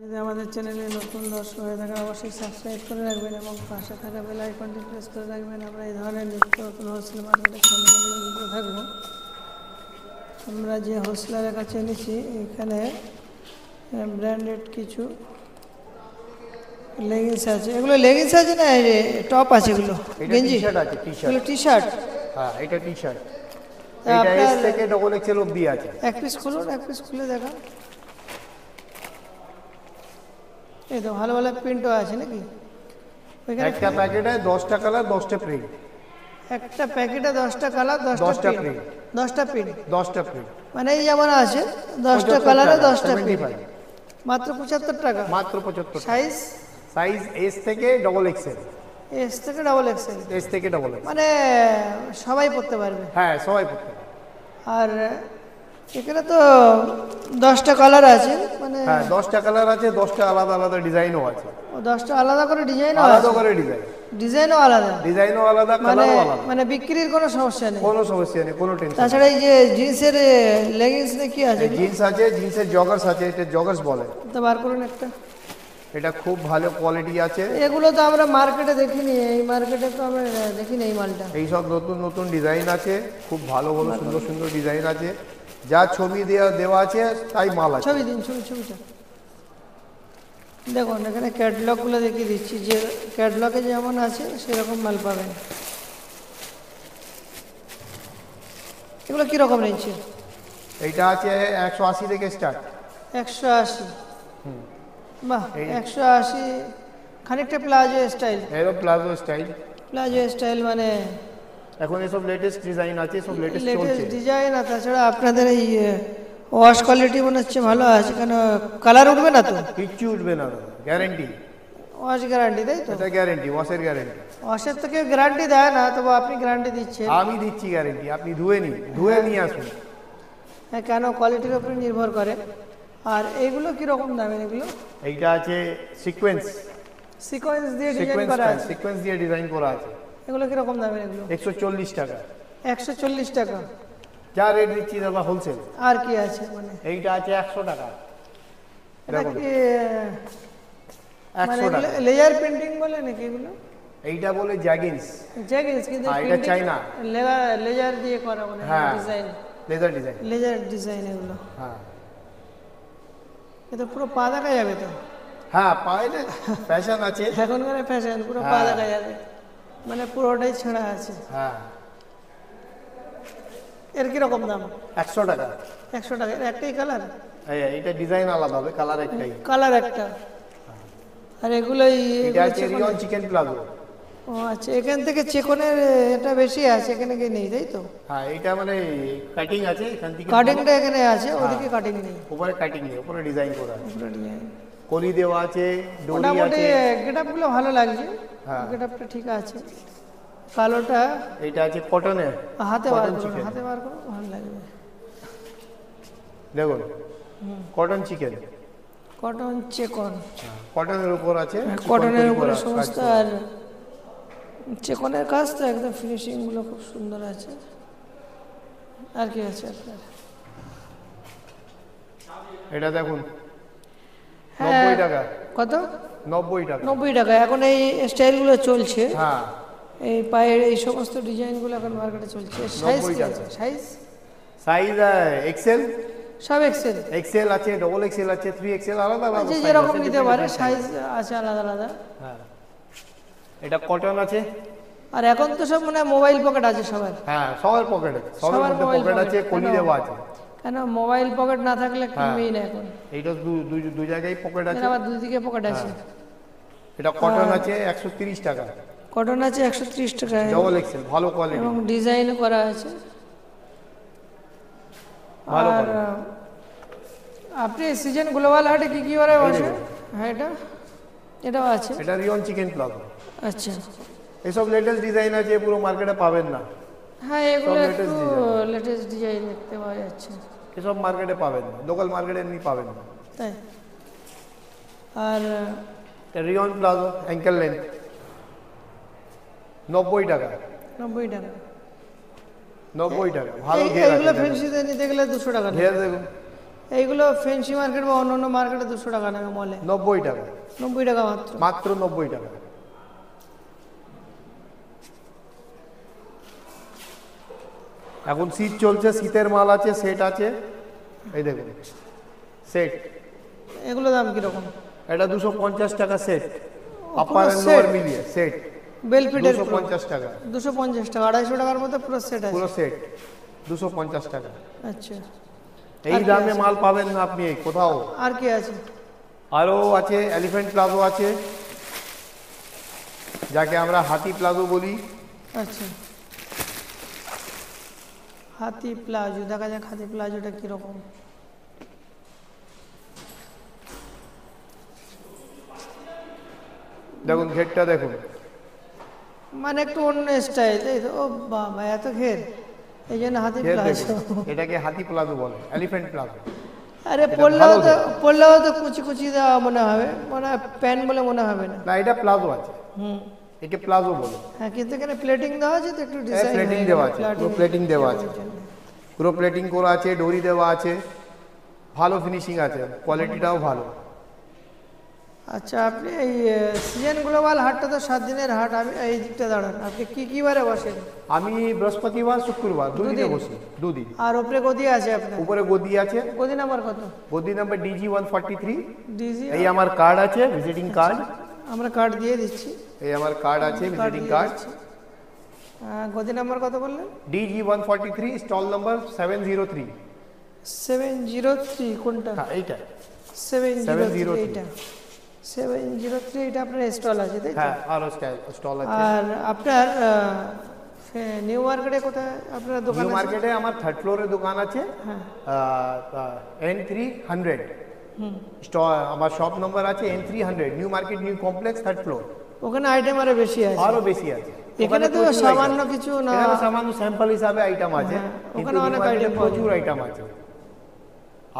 যদি আমাদের চ্যানেলে নতুন দর্শক হয়ে থাকেন অবশ্যই সাবস্ক্রাইব করে রাখবেন এবং পাশে থাকা বেল আইকনটি প্রেস করে রাখবেন। আমরা এই ধরনের নিত্য নতুন হোলসেল মার্কেটের সম্বন্ধে যুক্ত থাকবো। আমরা যে হোলসেলারের কাছে এনেছি এখানে ব্র্যান্ডেড কিছু লেগিংস আছে। এগুলো লেগিংস আছে না টপ আছে? এগুলো গেঞ্জি আছে, এগুলো টি শার্ট। হ্যাঁ, এটা টি শার্ট। এটা এস থেকে ডবল এক্সেল অবধি আছে। এক পিস খুলুন, এক পিস খুলে দেখান। এই তো ভালো ভালো প্রিন্টও আছে নাকি? একটা প্যাকেটে 10টা কালার 10টা প্রিন্ট। একটা প্যাকেটে 10টা কালার 10টা প্রিন্ট। 10টা প্রিন্ট 10টা প্রিন্ট মানে এই যেমন আছে 10টা কালারে 10টা প্রিন্ট, মাত্র 75 টাকা। মাত্র 75 টাকা। সাইজ সাইজ এস থেকে ডবল এক্সেল। এস থেকে ডবল এক্সেল। এস থেকে ডবল এক্সেল মানে সবাই পড়তে পারবে। হ্যাঁ, সবাই পড়তে পারবে। আর এখানে তো 10টা কালার আছে, মানে হ্যাঁ 10টা কালার আছে, 10টা আলাদা আলাদা ডিজাইনও আছে। ও 10টা আলাদা করে ডিজাইনও আছে। আলাদা করে ডিজাইন, ডিজাইনও আলাদা, ডিজাইনও আলাদা, মানে কালারও আলাদা। মানে বিক্রির কোনো সমস্যা নেই। কোনো সমস্যা নেই, কোনো টেনশন। তাছাড়া এই যে জিন্সের লেগিংস কি আছে? জিন্স আছে, জিন্সের জগার্স আছে, এটা জগার্স বলে। তো বার করুন একটা। এটা খুব ভালো কোয়ালিটি আছে। এগুলো তো আমরা মার্কেটে দেখিনি, এই মার্কেটে তো আমরা দেখিনি এই মালটা। এই সব নতুন নতুন ডিজাইন আছে, খুব ভালো ভালো সুন্দর সুন্দর ডিজাইন আছে। যা ছবি দেওয়া আছে তাই মাল আছে। ছবি দিন, ছবিটা দেখুন। এখানে ক্যাটলগুলো দেখিয়ে দিচ্ছি, যে ক্যাটলগে যেমন আছে সেরকম মাল পাবেন। এগুলো কীরকম নিচ্ছে? এইটা আছে 180 থেকে স্টার্ট। 180? বাহ, 180। খানিকটা প্লাজো স্টাইল। এরো প্লাজো স্টাইল। প্লাজো স্টাইল মানে এখন এসব লেটেস্ট ডিজাইন আছে, সব লেটেস্ট চলছে। Latest design. আর তাছাড়া আপনাদের এই ওয়াশ কোয়ালিটি মনে হচ্ছে ভালো আছে, কেন কালার উঠবে না তো? কিচ্ছু উঠবে না, গ্যারেন্টি। ওয়াশ গ্যারান্টি, তাই তো? এটা গ্যারেন্টি, ওয়াশের গ্যারেন্টি। ওয়াশের থেকে গ্যারান্টি দেয় না, তবু আপনি গ্যারান্টি দিচ্ছেন। আমি দিচ্ছি গ্যারেন্টি। আপনি ধুয়ে নিয়ে আসুন। হ্যাঁ, কেন কোয়ালিটির উপরে নির্ভর করে। আর এইগুলো কীরকম দামের? এগুলো এইটা আছে সিকোয়েন্স। সিকোয়েন্স দিয়ে ডিজাইন করা আছে। সিকোয়েন্স দিয়ে ডিজাইন করা আছে। এগুলো কীরকম দামের? এগুলো 140 টাকা। 140 টাকা? যা রেট দিচ্ছি দাদা হোলসেল। আর কি আছে মানে? এইটা আছে 100 টাকা। এটা কি 100 টাকা। লেয়ার প্রিন্টিং বলে নাকি এগুলো? এইটা বলে জ্যাগিন্স। জ্যাগিন্স কিন্তু এটা চাইনা। লেজার দিয়ে করা মানে design. Laser design. Laser design এগুলো। হ্যাঁ, এটা পুরো পা দেখা যাবে তো? হ্যাঁ, পাইলে ফ্যাশন আছে এখনকার ফ্যাশন, পুরো পা দেখা যাবে, মানে পুরোটাই ছেঁড়া আছে। হ্যাঁ। এর কিরকম দাম? 100 টাকা। 100 টাকা। এর একটাই কালার? এইটা ডিজাইন আলাদা হবে, কালার একটাই। কালার একটা। আর এগুলোই এটা আছে রিয়ন চিকেন প্লাজো। ও আচ্ছা, এখান থেকে চিকনের এটা বেশি আছে, এখানে কি নেই, তাই তো? হ্যাঁ, এটা মানে কাটিং আছে এখান থেকে। কাটিংটা এখানে আছে, ওদিকে কাটিং নেই। উপরে কাটিং নেই, উপরে ডিজাইন করা আছে। পুরো ডিজাইন কলি দেওয়া আছে, ডোরি মোটামুটি। আছে। গেটআপগুলো ভালো লাগছে। হ্যাঁ, গেটআপটা ঠিক আছে। কালোটা এটা আছে কটনের। হাতে বার করুন, হাতে বার করুন, ভালো লাগবে। দেখুন, কটন চিকেন। কটন চেকন। কটনের উপর আছে, কটনের উপরে সমস্ত। আর চেকনের কাজ তো একদম ফিনিশিংগুলো খুব সুন্দর আছে। আর কি আছে আপনার? এটা দেখুন 90 টাকা। কত? 90 টাকা। 90 টাকা। এখন এই স্টাইলগুলো চলছে। হ্যাঁ, এই পায়ের এই সমস্ত ডিজাইনগুলো এখন মার্কেটে চলছে। সাইজ কি আছে? Size size Excel. সব এক্সেল? এক্সেল আছে, ডবল এক্সেল আছে, 3XL, আলাদা আলাদা যে যেরকম নিতে পারে সাইজ আছে আলাদা আলাদা। হ্যাঁ, এটা কটন আছে। আর এখন তো সব মানে মোবাইল পকেট আছে সবার। হ্যাঁ, সবার পকেট আছে, সবার মধ্যে পকেট আছে, কলি দেওয়া আছে। কেন মোবাইল পকেট না থাকলে কিনবেই না এখন। এইটা দুই জায়গায় পকেট আছে, আবার দুই দিকে পকেট আছে। এটা কটন আছে 130 টাকা। কটন আছে 130 টাকা, ডবল এক্সেল, ভালো কোয়ালিটি এবং ডিজাইনও করা আছে। ভালো আর আপনি সিজন গ্লোবাল হাটে কি কি করে বসে? হ্যাঁ, এটাও আছে। এটা রিয়ন চিকেন প্লাজো। আচ্ছা, এসব লেটেস্ট ডিজাইন আছে, পুরো মার্কেটে পাবেন না। হ্যাঁ, এগুলো একটু লেটেস্ট ডিজাইন দেখতে পাওয়া যাচ্ছে। এসব মার্কেটে পাবেন না, লোকাল মার্কেটে এমনি পাবেন না। তাই? আর রিয়ন প্লাজো অ্যাঙ্কেল লেন্থ 90 টাকা। 90 টাকা। 90 টাকা, ভালো। এগুলো ফ্যান্সিতে নিতে গেলে 200 টাকা। ঘের দেখুন, এইগুলো ফেন্সি মার্কেট বা অন্য মার্কেটে 200 টাকা নেবে মলে, 90 টাকা, 90 টাকা মাত্র। মাত্র 90 টাকা। এখন শীত চলছে, শীতের মাল আছে, সেট আছে, এই দেখুন সেট। এগুলো দাম কিরকম? এটা 250 টাকা সেট, পুরো আপার এন্ড set? লোয়ার মিলিয়ে সেট বেলফিটের 250 টাকা, 250 টাকা, 250 টাকার মধ্যে পুরো সেট আছে। পুরো সেট 250 টাকা। আচ্ছা, এই দামে মাল পাবেন না আপনি কোথাও। আর কি আছে? আরও আছে এলিফ্যান্ট প্লাজো আছে, যাকে আমরা হাতি প্লাজো বলি। আচ্ছা, হাতি প্লাজো, দেখা যাক হাতি প্লাজোটা কিরকম। দেখুন ঘেরটা দেখুন, মানে একটু অন্য স্টাইল, তাই তো? ও বাবা, এত ঘের, এই জন্য হাতি ঘের প্লাজো। দেখুন, এটাকে হাতি প্লাজো বলে, এলিফ্যান্ট প্লাজো। আরে পড়লেও তো কুচি কুচি দেওয়া মনে হবে, মনে হয় প্যান্ট বলে মনে হবে না। না, এটা প্লাজো আছে, একে প্লাজো বলে। হ্যাঁ, কিন্তু এখানে প্লেটিং দেওয়া আছে তো একটু ডিজাইন প্লেটিং দেওয়া আছে, পুরো প্লেটিং দেওয়া আছে, পুরো প্লেটিং করা আছে, ডোরি দেওয়া আছে, ভালো ফিনিশিং আছে, কোয়ালিটিটাও ভালো। আচ্ছা, আপনি এই সিজন গ্লোবাল হাটটা তো 7 দিনের হাট, আমি এই দিকটা দাঁড়ান, আপনি কি বারে বসেন? আমি বৃহস্পতিবার শুক্রবার দুদিনে বসি, দুদিন। আর উপরে গদি আছে আপনার? উপরে গদি আছে। গদি নাম্বার কত? গদি নাম্বার DG 143। ডিজি, এই আমার কার্ড আছে, ভিজিটিং কার্ড। আমরা কার্ড দিয়ে দিচ্ছি। এই আমার কার্ড আছে, ভিজিটিং কার্ড। গদি নাম্বার কত বললেন? DG 143, stall number 703। 703 কোনটা? হ্যাঁ, এইটা 703 এইটা, 703 এটা আপনার স্টল আছে, তাই তো? হ্যাঁ, আরো স্টল আছে। আর আপনার নিউ মার্কেটে কোথায় আপনার দোকান নিউ আছে? মার্কেটে আমার 3rd ফ্লোরে দোকান আছে, হ্যাঁ, N300। আমার শপ নাম্বার আছে N300, new market, new complex, 3rd floor. ওখানে আইটেম আরো বেশি আছে। আরো বেশি আছে। এখানে তো প্রচুর সামান্য item। কিছু না, এখানে সামান্য স্যাম্পল হিসাবে আইটেম আছে, হ্যাঁ, কিন্তু ওখানে অনেক নিউ মার্কেটে item পাওয়া প্রচুর আইটেম আছে।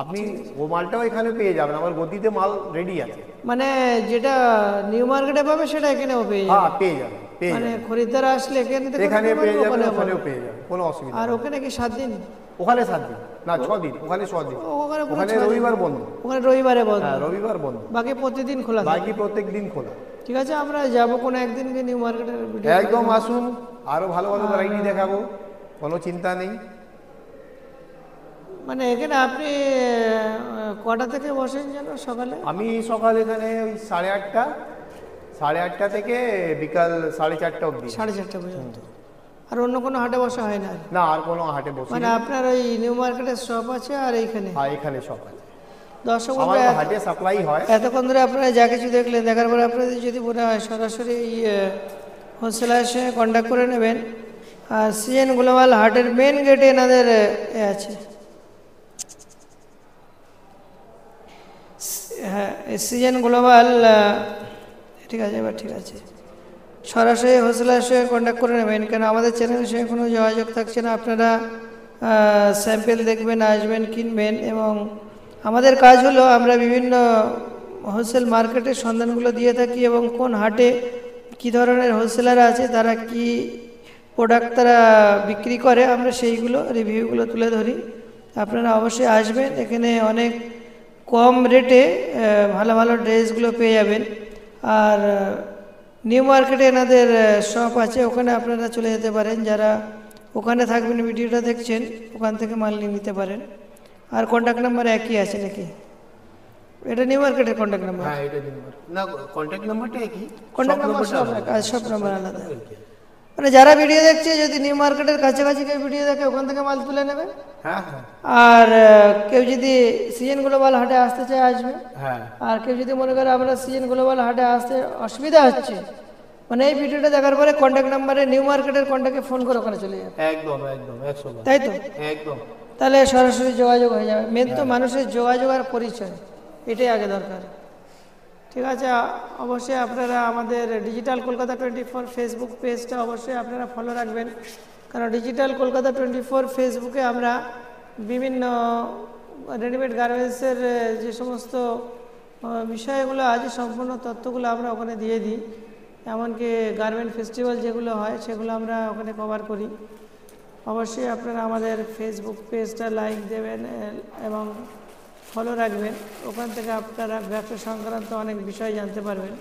আপনি ও মালটাও এখানে পেয়ে যাবেন, আমার গদিতে মাল রেডি আছে। মানে যেটা নিউ মার্কেটে পাবে সেটা এখানেও পেয়ে যাবে। হ্যাঁ, পেয়ে যাবেন, পেয়ে মানে যাবেন, খরিদ্দার আসলে এখানে থেকে এখানে নিতে পেয়ে পারবে, যাবেন, ওখানেও ওখানেও পাবে। পেয়ে যাবেন, কোনো অসুবিধা আর নেই। ওখানে কি 7 দিন? ওখানে 7 দিন না, 6 দিন, ওখানে 6 দিন। ওখানে পুরো ওখানে 6 দিন। রবিবার বন্ধ। ওখানে রবিবারে বন্ধ, হ্যাঁ, রবিবার বন্ধ, বাকি প্রতিদিন খোলা থাকে। বাকি প্রত্যেক দিন খোলা। ঠিক আছে, আমরা যাবো কোনো একদিন গিয়ে নিউ মার্কেটের ভিডিও। একদম আসুন, আরো ভালো ভালো ভ্যারাইটি দেখাবো, কোনো চিন্তা নেই। মানে এখানে আপনি কটা থেকে বসেন যেন সকালে? আমি সকাল এখানে ওই 8:30 থেকে বিকাল 4:30 অবধি। 4:30 পর্যন্ত। আর অন্য কোনো হাটে বসা হয় না? না, আর কোনো হাটে বসি মানে না। আপনার ওই নিউ মার্কেটের শপ আছে আর এইখানে? হ্যাঁ, এখানে সব আছে। দর্শক আমার বন্ধুরা, হাটে সাপ্লাই হয়। এতক্ষণ ধরে আপনারা যা কিছু দেখলেন, দেখার পরে আপনাদের যদি মনে হয় সরাসরি হোলসেলারের সঙ্গে কন্ট্যাক্ট করে নেবেন। আর সিএন গ্লোবাল হাটের মেন গেটে এনাদের আছে। হ্যাঁ, সিএন গ্লোবাল, ঠিক আছে, এবার ঠিক আছে। সরাসরি হোলসেলারের সঙ্গে কন্ট্যাক্ট করে নেবেন, কেন আমাদের চ্যানেলের সঙ্গে কোনো যোগাযোগ থাকছে না। আপনারা স্যাম্পেল দেখবেন, আসবেন, কিনবেন। এবং আমাদের কাজ হলো আমরা বিভিন্ন হোলসেল মার্কেটের সন্ধানগুলো দিয়ে থাকি, এবং কোন হাটে কী ধরনের হোলসেলার আছে, তারা কি প্রোডাক্ট তারা বিক্রি করে, আমরা সেইগুলো রিভিউগুলো তুলে ধরি। আপনারা অবশ্যই আসবেন, এখানে অনেক কম রেটে ভালো ভালো ড্রেসগুলো পেয়ে যাবেন। আর নিউ মার্কেটে এনাদের শপ আছে, ওখানে আপনারা চলে যেতে পারেন। যারা ওখানে থাকবেন, ভিডিওটা দেখছেন, ওখান থেকে মাল নিয়ে নিতে পারেন। আর কন্ট্যাক্ট নাম্বার একই আছে নাকি? এটা নিউ মার্কেটের কন্ট্যাক্ট নাম্বার? হ্যাঁ, এটা নিউ মার্কেট না, কন্ট্যাক্ট নাম্বারটা একই, কন্ট্যাক্ট নাম্বার সব নাম্বার আলাদা। মানে যারা ভিডিও দেখছে, যদি নিউ মার্কেটের কাছাকাছি কেউ ভিডিও দেখে, ওখান থেকে মাল তুলে নেবে। হ্যাঁ, হ্যাঁ, আর কেউ যদি সিএন গ্লোবাল হাটে আসতে চায়, আসবে। হ্যাঁ, আর কেউ যদি মনে করে আমরা সিএন গ্লোবাল হাটে আসতে অসুবিধা হচ্ছে, মানে এই ভিডিওটা দেখার পরে কন্ট্যাক্ট নাম্বারে নিউ মার্কেটের কন্ট্যাক্টে ফোন করে ওখানে চলে যাবে। একদম একদম 100%, তাই তো? একদম। তাহলে সরাসরি যোগাযোগ হয়ে যাবে। মেন তো মানুষের যোগাযোগ আর পরিচয়, এটাই আগে দরকার। ঠিক আছে, অবশ্যই আপনারা আমাদের ডিজিটাল কলকাতা 24 ফেসবুক পেজটা অবশ্যই আপনারা ফলো রাখবেন, কারণ ডিজিটাল কলকাতা 24 ফেসবুকে আমরা বিভিন্ন রেডিমেড গার্মেন্টসের যে সমস্ত বিষয়গুলো আছে, সম্পূর্ণ তথ্যগুলো আমরা ওখানে দিয়ে দিই। এমনকি গার্মেন্ট ফেস্টিভ্যাল যেগুলো হয়, সেগুলো আমরা ওখানে কভার করি। অবশ্যই আপনারা আমাদের ফেসবুক পেজটা লাইক দেবেন এবং ফলো রাখবেন, ওখান থেকে আপনারা ব্যবসা সংক্রান্ত অনেক বিষয় জানতে পারবেন।